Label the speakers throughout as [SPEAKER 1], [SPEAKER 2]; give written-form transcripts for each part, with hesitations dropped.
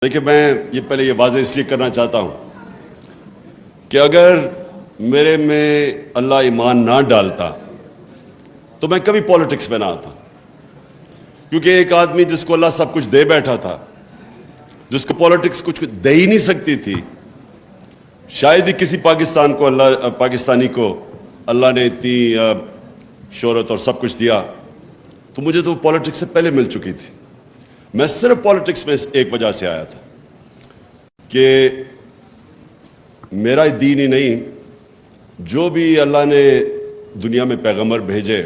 [SPEAKER 1] دیکھیں، میں یہ پہلے یہ واضح اس لیے کرنا چاہتا ہوں کہ اگر میرے میں اللہ ایمان نہ ڈالتا تو میں کبھی پولیٹکس میں نہ آتا، کیونکہ ایک آدمی جس کو اللہ سب کچھ دے بیٹھا تھا، جس کو پولیٹکس کچھ دے ہی نہیں سکتی تھی، شاید ہی کسی پاکستانی کو اللہ نے اتنی شہرت اور سب کچھ دیا، تو مجھے تو پولیٹکس سے پہلے مل چکی تھی۔ میں صرف پولیٹکس میں ایک وجہ سے آیا تھا کہ میرا دین ہی نہیں، جو بھی اللہ نے دنیا میں پیغمبر بھیجے،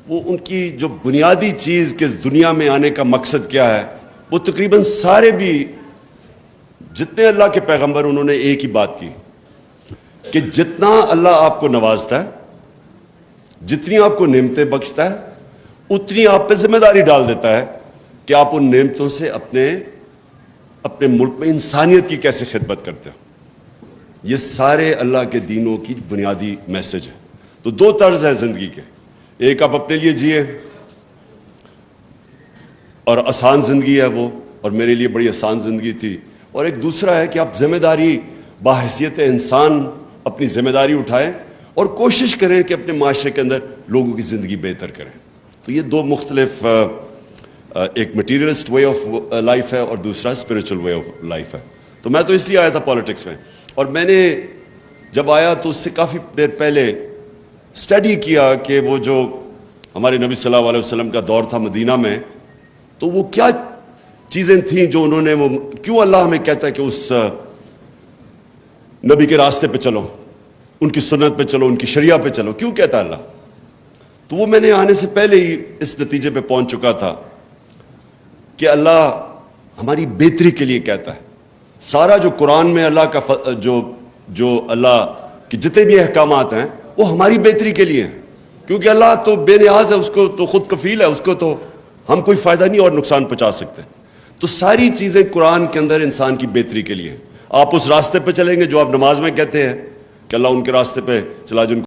[SPEAKER 1] وہ ان کی جو بنیادی چیز کہ دنیا میں آنے کا مقصد کیا ہے، وہ تقریباً سارے بھی جتنے اللہ کے پیغمبر انہوں نے ایک ہی بات کی کہ جتنا اللہ آپ کو نوازتا ہے، جتنی آپ کو نعمتیں بخشتا ہے، اتنی آپ پہ ذمہ داری ڈال دیتا ہے کہ آپ ان نعمتوں سے اپنے ملک میں انسانیت کی کیسے خدمت کرتے ہیں۔ یہ سارے اللہ کے دینوں کی بنیادی میسج ہے۔ تو دو طرز ہے زندگی کے، ایک آپ اپنے لیے جیے اور آسان زندگی ہے وہ، اور میرے لیے بڑی آسان زندگی تھی، اور ایک دوسرا ہے کہ آپ ذمہ داری باحیثیت انسان اپنی ذمہ داری اٹھائیں اور کوشش کریں کہ اپنے معاشرے کے اندر لوگوں کی زندگی بہتر کریں۔ تو یہ دو مختلف، ایک مٹیریلسٹ وے آف لائف ہے اور دوسرا اسپریچول وے آف لائف ہے۔ تو میں تو اس لیے آیا تھا پالیٹکس میں، اور میں نے جب آیا تو اس سے کافی دیر پہلے اسٹڈی کیا کہ وہ جو ہمارے نبی صلی اللہ علیہ وسلم کا دور تھا مدینہ میں، تو وہ کیا چیزیں تھیں جو انہوں نے، وہ کیوں اللہ ہمیں کہتا ہے کہ اس نبی کے راستے پہ چلو، ان کی سنت پہ چلو، ان کی شریعہ پہ چلو، کیوں کہتا ہے اللہ؟ تو وہ میں نے آنے سے پہلے ہی اس نتیجے پہ پہنچ چکا تھا کہ اللہ ہماری بہتری کے لیے کہتا ہے۔ سارا جو قرآن میں اللہ کا جو اللہ کے جتنے بھی احکامات ہیں وہ ہماری بہتری کے لیے ہیں، کیونکہ اللہ تو بے نیاز ہے، اس کو تو خود کفیل ہے، اس کو تو ہم کوئی فائدہ نہیں اور نقصان پہنچا سکتے۔ تو ساری چیزیں قرآن کے اندر انسان کی بہتری کے لیے ہیں۔ آپ اس راستے پہ چلیں گے جو آپ نماز میں کہتے ہیں کہ اللہ ان کے راستے پہ چلا جن کو